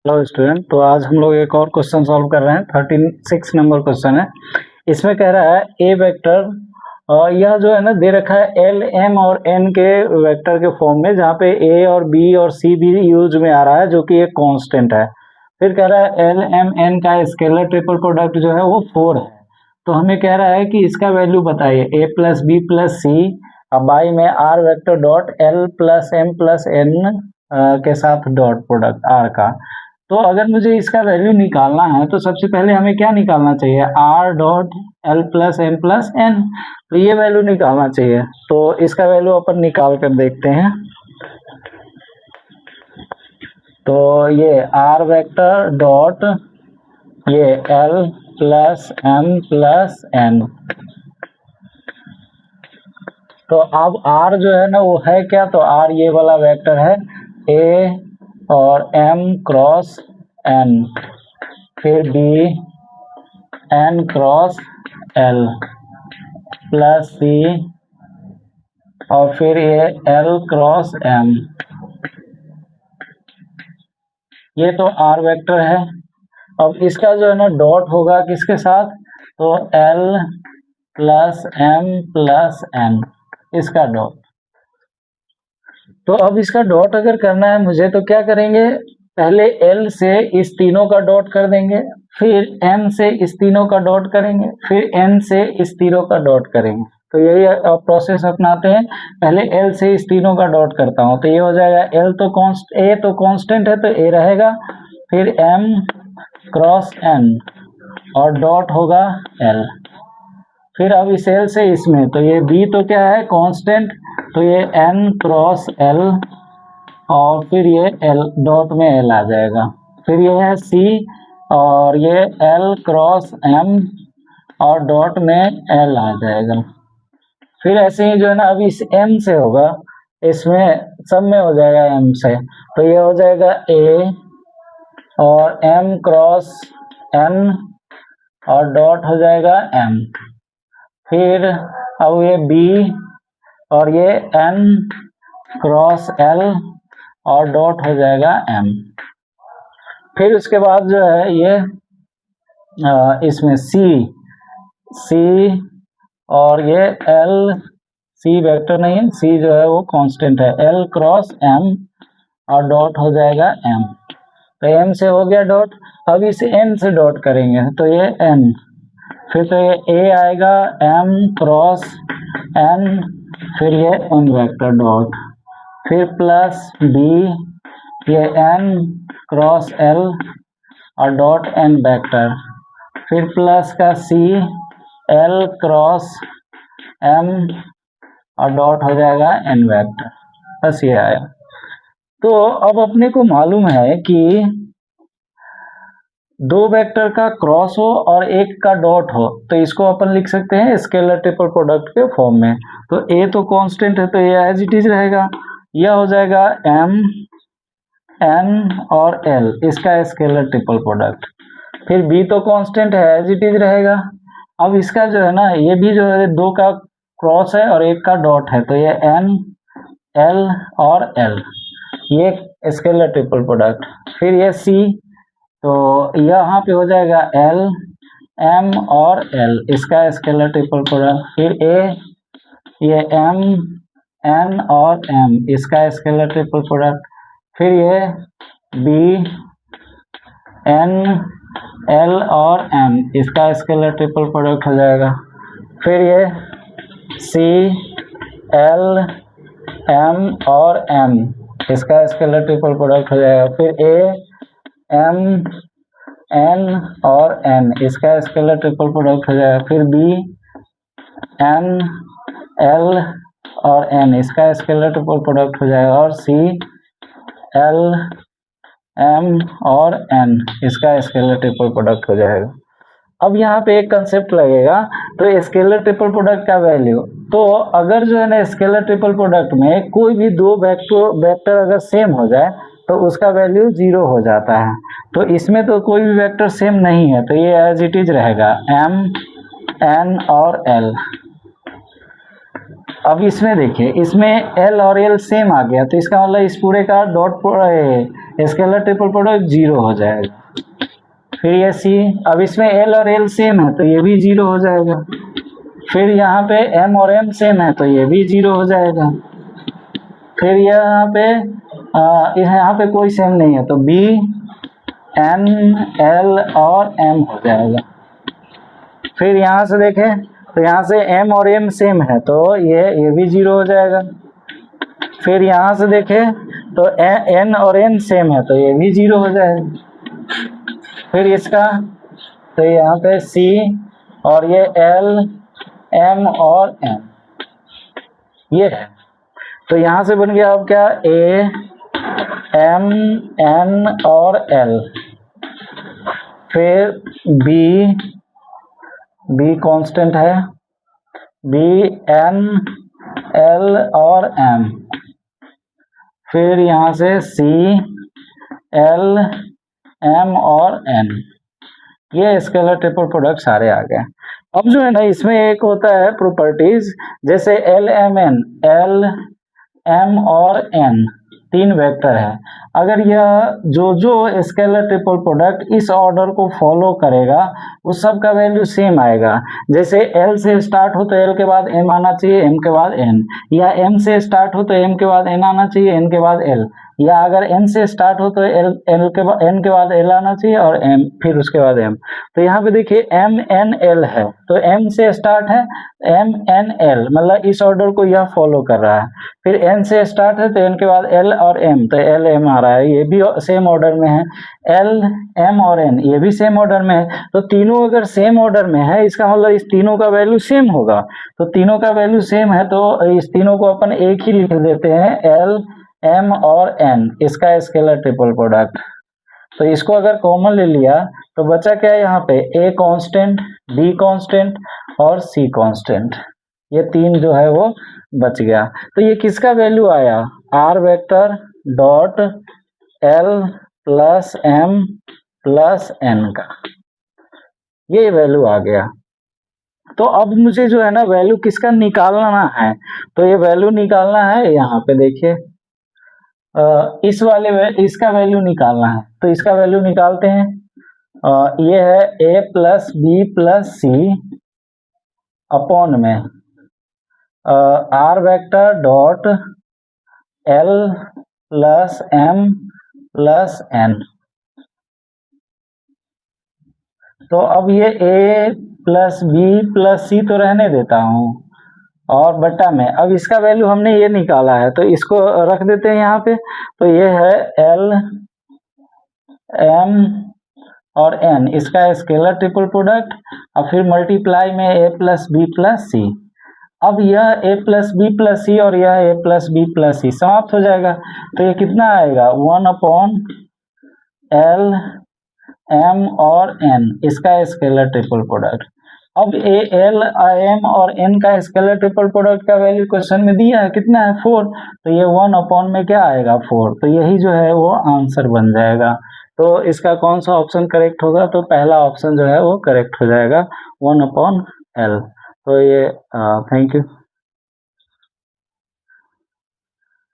Hello student. तो आज हम लोग एक और क्वेश्चन सॉल्व कर रहे हैं। 36 नंबर क्वेश्चन है। इसमें कह रहा है ए वेक्टर, यह जो है ना दे रखा है एल एम और एन के वेक्टर के फॉर्म में, जहाँ पे ए और बी और सी भी यूज में आ रहा है, जो कि एक कांस्टेंट है। फिर कह रहा है एल एम एन का स्केलर ट्रिपल प्रोडक्ट जो है वो 4 है। तो हमें कह रहा है कि इसका वैल्यू बताइए a plus b plus c, अब बाई में r vector dot l plus m plus n के साथ डॉट प्रोडक्ट आर का। तो अगर मुझे इसका वैल्यू निकालना है तो सबसे पहले हमें क्या निकालना चाहिए, r dot l plus m plus n. तो ये वैल्यू निकालना चाहिए। तो इसका वैल्यू अपन निकाल कर देखते हैं। तो ये आर वेक्टर डॉट ये l plus m plus n. तो अब आर जो है ना वो है क्या, तो आर ये वाला वेक्टर है ए और एम क्रॉस एन, फिर b n cross l plus c, और फिर ये एल क्रॉस एम। ये तो आर वेक्टर है। अब इसका जो है ना डॉट होगा किसके साथ, तो l plus m plus n, इसका डॉट। तो अब इसका डॉट अगर करना है मुझे तो क्या करेंगे, पहले एल से इस तीनों का डॉट कर देंगे, फिर एम से इस तीनों का डॉट करेंगे, फिर एन से इस तीनों का डॉट करेंगे। तो यही प्रोसेस अपनाते हैं। पहले एल से इस तीनों का डॉट करता हूँ, तो ये हो जाएगा एल तो ए तो कांस्टेंट है तो ए रहेगा, फिर एम क्रॉस एन और डॉट होगा एल। फिर अब इस एल से इसमें, तो ये बी तो क्या है कांस्टेंट, तो ये एन क्रॉस एल और फिर ये एल डॉट में एल आ जाएगा। फिर ये है सी और ये एल क्रॉस एम और डॉट में एल आ जाएगा। फिर ऐसे ही जो है ना अब इस एम से होगा, इसमें सब में हो जाएगा एम से, तो ये हो जाएगा ए और एम क्रॉस एन और डॉट हो जाएगा एम। फिर अब ये बी और ये एन क्रॉस एल और डॉट हो जाएगा एम। फिर उसके बाद जो है ये इसमें सी और ये एल, सी वेक्टर नहीं है, सी जो है वो कांस्टेंट है, एल क्रॉस एम और डॉट हो जाएगा एम। तो एम से हो गया डॉट। अब इस एन से डॉट करेंगे तो ये एन, फिर तो ये ए आएगा एम क्रॉस एन, फिर ये एन वेक्टर डॉट, फिर प्लस बी ये एन क्रॉस एल और डॉट एन वेक्टर, फिर प्लस का सी एल क्रॉस एम और डॉट हो जाएगा एन वेक्टर। बस ये आया। तो अब अपने को मालूम है कि दो वेक्टर का क्रॉस हो और एक का डॉट हो तो इसको अपन लिख सकते हैं स्केलर ट्रिपल प्रोडक्ट के फॉर्म में। तो ए तो कांस्टेंट है तो ये एज इट इज रहेगा, यह हो जाएगा एम एन और एल, इसका स्केलर ट्रिपल प्रोडक्ट। फिर बी तो कांस्टेंट है एज इट इज रहेगा। अब इसका जो है ना ये भी जो है दो का क्रॉस है और एक का डॉट है, तो ये एन एल और एल, ये स्केलर ट्रिपल प्रोडक्ट। फिर ये सी, तो यहाँ पे हो जाएगा एल एम और एल, इसका स्केलर ट्रिपल प्रोडक्ट। फिर ए ये एम एन और एम, इसका स्केलर ट्रिपल प्रोडक्ट। फिर ये बी एन एल और एम, इसका स्केलर ट्रिपल प्रोडक्ट हो जाएगा। फिर ये सी एल एम और एम, इसका स्केलर ट्रिपल प्रोडक्ट हो जाएगा। फिर ए एम एन और एन, इसका स्केलर ट्रिपल प्रोडक्ट हो जाएगा। फिर बी एन एल और एन, इसका स्केलर ट्रिपल प्रोडक्ट हो जाएगा। और सी एल एम और एन, इसका स्केलर ट्रिपल प्रोडक्ट हो जाएगा। अब यहाँ पे एक कंसेप्ट लगेगा, तो स्केलर ट्रिपल प्रोडक्ट का वैल्यू, तो अगर जो है ना स्केलर ट्रिपल प्रोडक्ट में कोई भी दो वेक्टर अगर सेम हो जाए तो उसका वैल्यू 0 हो जाता है। तो इसमें तो कोई भी वेक्टर सेम नहीं है तो ये एज इट इज रहेगा एम एन और एल। अब इसमें देखिए, इसमें एल और एल सेम आ गया तो इसका मतलब इस पूरे का डॉट स्केलर ट्रिपल प्रोडक्ट 0 हो जाएगा। फिर ये C, अब इसमें L और L सेम है तो ये भी 0 हो जाएगा। फिर यहाँ पे M और M सेम है तो ये भी 0 हो जाएगा। फिर यहाँ पे कोई सेम नहीं है तो B, N, L और M हो जाएगा। फिर यहाँ से देखें तो यहाँ से M और M सेम है तो ये भी 0 हो जाएगा। फिर यहाँ से देखें तो N और N सेम है तो ये भी 0 हो जाएगा। फिर इसका तो यहाँ पे C और ये L, M और M ये है। तो यहाँ से बन गया अब क्या, A, M, N और L। फिर B कांस्टेंट है, B, N, L और M। फिर यहाँ से C, L, M और N। ये स्केलर ट्रिपल प्रोडक्ट सारे आ गए। अब जो है ना इसमें एक होता है प्रॉपर्टीज, जैसे L, M, N, L, M और N 3 वेक्टर है। अगर यह जो स्केलर ट्रिपल प्रोडक्ट इस ऑर्डर को फॉलो करेगा उस सब का वैल्यू सेम आएगा। जैसे L से स्टार्ट हो तो L के बाद M आना चाहिए, M के बाद N, या M से स्टार्ट हो तो M के बाद N आना चाहिए, N के बाद L, या अगर N से स्टार्ट हो तो N के बाद L आना चाहिए और M फिर उसके बाद M। तो यहाँ पे देखिए M, N, L है तो M से स्टार्ट है M, N, L, मतलब इस ऑर्डर को यह फॉलो कर रहा है। फिर N से स्टार्ट है तो N के बाद L और M, तो L, M आ रहा है, ये भी सेम ऑर्डर में है। L, M और N ये भी सेम ऑर्डर में है। तो तीनों अगर सेम ऑर्डर में है इसका मतलब इस तीनों का वैल्यू सेम होगा। तो तीनों का वैल्यू सेम है तो इस तीनों को अपन एक ही लिख देते हैं, L, M और N, इसका स्केलर ट्रिपल प्रोडक्ट। तो इसको अगर कॉमन ले लिया तो बचा क्या है यहाँ पे, A कांस्टेंट, B कांस्टेंट और C कांस्टेंट, ये 3 जो है वो बच गया। तो ये किसका वैल्यू आया, R vector dot L plus M plus N का, ये वैल्यू आ गया। तो अब मुझे जो है ना वैल्यू किसका निकालना है, तो ये वैल्यू निकालना है, यहाँ पे देखिए इसका वैल्यू निकालना है। तो इसका वैल्यू निकालते हैं, ये है A plus B plus C upon में R vector dot L plus M plus N। तो अब ये A plus B plus C तो रहने देता हूँ और बटा में, अब इसका वैल्यू हमने ये निकाला है तो इसको रख देते हैं यहाँ पे। तो ये है L, M और N, इसका स्केलर ट्रिपल प्रोडक्ट, और फिर मल्टीप्लाई में A plus B plus C। अब यह A plus B plus C और यह A plus B plus C समाप्त हो जाएगा। तो ये कितना आएगा, 1 अपॉन L, M और N, इसका स्केलर ट्रिपल प्रोडक्ट। अब A, L, M और N का स्केलर ट्रिपल प्रोडक्ट का वैल्यू क्वेश्चन में दिया है, कितना है 4, तो ये 1 अपॉन में क्या आएगा 4, तो यही जो है वो आंसर बन जाएगा। तो इसका कौन सा ऑप्शन करेक्ट होगा, तो पहला ऑप्शन जो है वो करेक्ट हो जाएगा, 1 अपॉन L। तो ये थैंक यू।